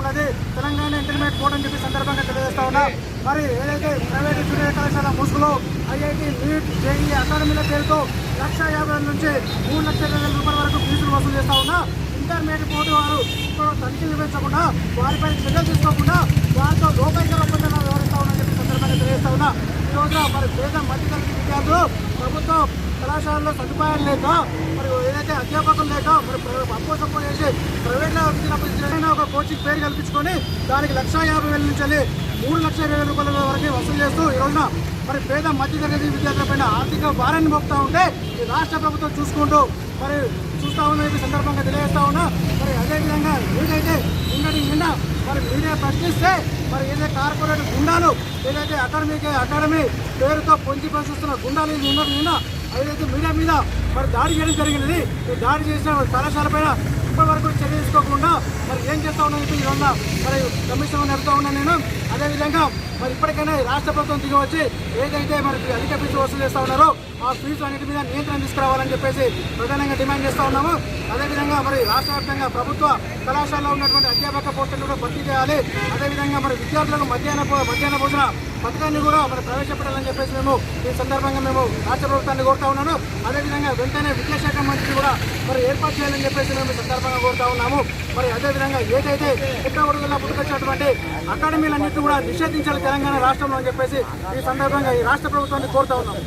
ఉన్నది Telangana intermediate board అని చెప్పి సందర్భంగా తెలియజేస్తా ఉన్నా. మరి ఏదైతే ప్రైవేట్ జూనియర్ కళాశాల ముసుగులో ఐఐటి నీట్ జేఈ అకాడమీల పేరుతో 1,50,000 నుంచి 3,20,000 రూపాయల వరకు ఫీజులు వసూలు చేస్తా ఉన్నా ఇంటర్మీడియట్ బోర్డు వారు తనిఖీలు నిర్వహించకుండా వారిపై చర్యలు తీసుకోకుండా వారితో లోకైక ఒప్పందాలు వ్యవహరిస్తా ఉన్నారని చెప్పి సందర్భంగా తెలియజేస్తా ఉన్నా. ఈ రోజున మరి పేద మధ్యతరగతి విద్యార్థులు ప్రభుత్వం కళాశాలలో సదుపాయాలు లేక మరి ఏదైతే అధ్యాపకులు లేక మరి అప్పో చేసి ప్రైవేట్లో వచ్చినప్పుడు ఒక కోచింగ్ పేరు కల్పించుకొని దానికి 1,50,000 నుంచి 3,20,000 రూపాయల వరకు వసూలు చేస్తూ ఈ రోజున మరి పేద మధ్యతరగతి విద్యార్థులపైన ఆర్థిక భారాన్ని మోపుతా ఉంటే ఈ రాష్ట్ర ప్రభుత్వం చూసుకుంటూ మరి చూస్తూ ఉన్న ఈ సందర్భంగా తెలియజేస్తా ఉన్నా. మరి అదేవిధంగా ఏదైతే నిన్న మరి మీడియా ప్రశ్నిస్తే మరి ఏదైతే కార్పొరేట్ గుండాలు ఏదైతే అకాడమీ పేరుతో పొంచి ప్రశ్నిస్తున్న గుండాలు నిన్న ఏదైతే మీడియా మీద మరి దాడి చేయడం జరిగినది. ఈ దాడి చేసిన కళాశాల పైన ఇప్పటి వరకు చర్య తీసుకోకుండా మరి ఏం చేస్తా ఉన్నాను ఈరోజు మరి కమిషన్ నడుపుతా ఉన్నాను నేను. అదేవిధంగా మరి ఇప్పటికైనా రాష్ట్ర ప్రభుత్వం దిగి వచ్చి ఏదైతే మరి అధిక ఫీజు వసూలు చేస్తూ ఉన్నారో ఆ ఫీజు అన్నిటి మీద నియంత్రణ తీసుకురావాలని చెప్పేసి ప్రధానంగా డిమాండ్ చేస్తూ ఉన్నాము. అదేవిధంగా మరి రాష్ట్ర వ్యాప్తంగా ప్రభుత్వ కళాశాలలో ఉన్నటువంటి అధ్యాపక పోస్టులు కూడా భర్తీ చేయాలి. అదేవిధంగా మరి విద్యార్థులకు మధ్యాహ్న భోజన పథకాన్ని కూడా మరి ప్రవేశపెట్టాలని చెప్పేసి మేము ఈ సందర్భంగా మేము రాష్ట్ర ప్రభుత్వాన్ని కోరుతా ఉన్నాను. అదేవిధంగా వెంటనే విద్యాశాఖ మంత్రి కూడా మరి ఏర్పాటు చేయాలని చెప్పేసి మేము సందర్భంగా కోరుతా ఉన్నాము. మరి అదేవిధంగా ఏదైతే పుట్టగొడుగులా పుట్టుకొచ్చినటువంటి అకాడమీలన్నింటినీ కూడా నిషేధించాలి తెలంగాణ రాష్ట్రంలో అని చెప్పేసి ఈ సందర్భంగా ఈ రాష్ట్ర ప్రభుత్వాన్ని కోరుతా ఉన్నాము.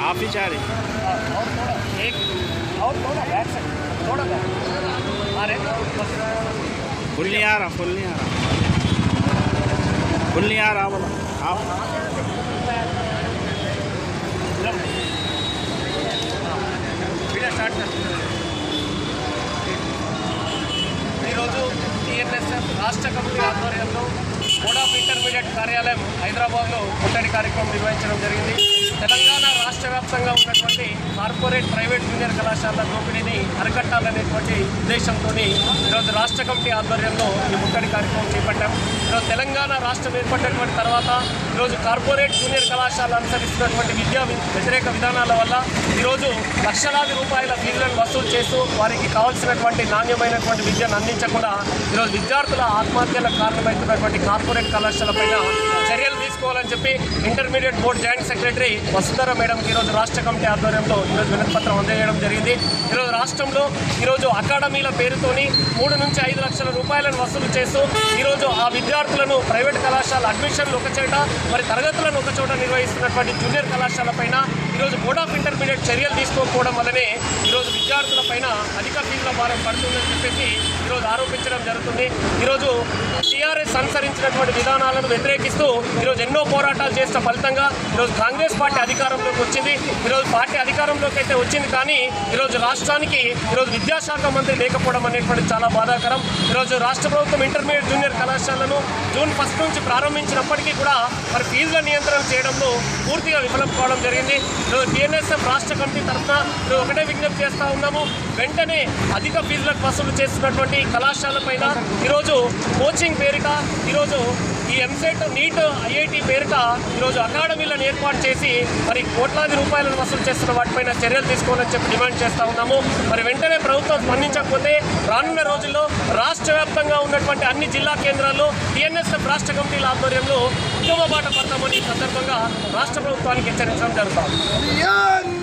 आप ही चाह रही एक और थोड़ा बैक साइड थोड़ा अरे फुल नहीं आ रहा बोला आप वीडियो स्टार्ट कर టీఎన్ఎస్ఎఫ్ రాష్ట్ర కమిటీ ఆధ్వర్యంలో బోర్డ్ ఆఫ్ ఇంటర్మీడియట్ కార్యాలయం హైదరాబాద్లో ముట్టడి కార్యక్రమం నిర్వహించడం జరిగింది. తెలంగాణ రాష్ట్ర వ్యాప్తంగా ఉన్నటువంటి కార్పొరేట్ ప్రైవేట్ జూనియర్ కళాశాలల దోపిడీని అరికట్టాలనేటువంటి ఉద్దేశంతో ఈరోజు రాష్ట్ర కమిటీ ఆధ్వర్యంలో ఈ ముట్టడి కార్యక్రమం చేపట్టాం. ఈరోజు తెలంగాణ రాష్ట్రం ఏర్పడినటువంటి తర్వాత ఈరోజు కార్పొరేట్ జూనియర్ కళాశాలలు అనుసరిస్తున్నటువంటి విద్యా వ్యతిరేక విధానాల వల్ల ఈరోజు లక్షలాది రూపాయల ఫీజులను వసూలు చేస్తూ వారికి కావాల్సినటువంటి నాణ్యమైనటువంటి విద్యను అందించకుండా ఈరోజు విద్యార్థుల ఆత్మహత్యలకు కారణమవుతున్నటువంటి కార్పొరేట్ కళాశాలపైన చర్యలు తీసుకోవాలని చెప్పి intermediate board joint secretary Vasundhara మేడంకి ఈరోజు రాష్ట్ర కమిటీ ఆధ్వర్యంలో ఈరోజు వినతిపత్రం అందజేయడం జరిగింది. ఈరోజు రాష్ట్రంలో ఈరోజు అకాడమీల పేరుతోని 3 నుంచి 5 లక్షల రూపాయలను వసూలు చేస్తూ ఈరోజు ఆ విద్యార్థులను ప్రైవేట్ కళాశాల అడ్మిషన్లు ఒక చోట మరి తరగతులను ఒక చోట నిర్వహిస్తున్నటువంటి జూనియర్ కళాశాల పైన ఈరోజు బోర్డ్ ఆఫ్ ఇంటర్మీడియట్ చర్యలు తీసుకోకపోవడం వల్లనే ఈరోజు విద్యార్థుల పైన అధిక ఫీజుల భారం పడుతుందని చెప్పేసి ఈరోజు ఆరోపించడం జరుగుతుంది. ఈరోజు టీఆర్ఎస్ అనుసరించినటువంటి విధానాలను వ్యతిరేకిస్తూ ఈరోజు ఎన్నో పోరాటాలు చేసిన ఫలితంగా ఈరోజు కాంగ్రెస్ పార్టీ అధికారంలోకి వచ్చింది. ఈరోజు పార్టీ అధికారంలోకి అయితే వచ్చింది, కానీ ఈరోజు రాష్ట్రానికి ఈరోజు విద్యాశాఖ మంత్రి లేకపోవడం అనేటువంటి చాలా బాధాకరం. ఈరోజు రాష్ట్ర ప్రభుత్వం ఇంటర్మీడియట్ జూనియర్ కళాశాలను జూన్ 1 నుంచి ప్రారంభించినప్పటికీ కూడా మరి ఫీజుల నియంత్రణ చేయడంలో పూర్తిగా విఫలం కావడం జరిగింది. ఈరోజు టీఎన్ఎస్ఎఫ్ రాష్ట్ర కమిటీ తరఫున ఒకటే విజ్ఞప్తి చేస్తూ ఉన్నాము, వెంటనే అధిక ఫీజులకు వసూలు చేస్తున్నటువంటి కళాశాల పైన ఈరోజు కోచింగ్ పేరిట ఈరోజు ఈ ఎంసెట్ నీట్ ఐఐటి పేరిట ఈరోజు అకాడమీలను ఏర్పాటు చేసి మరి కోట్లాది రూపాయలను వసూలు చేస్తున్న వాటిపైన చర్యలు తీసుకోవాలని చెప్పి డిమాండ్ చేస్తూ ఉన్నాము. మరి వెంటనే ప్రభుత్వం స్పందించకపోతే రానున్న రోజుల్లో రాష్ట్ర వ్యాప్తంగా ఉన్నటువంటి అన్ని జిల్లా కేంద్రాల్లో టీఎన్ఎస్ఎఫ్ రాష్ట్ర కమిటీల ఆధ్వర్యంలో ఉద్యమ బాట పడతామని ఈ సందర్భంగా రాష్ట్ర ప్రభుత్వానికి హెచ్చరించడం జరుగుతుంది.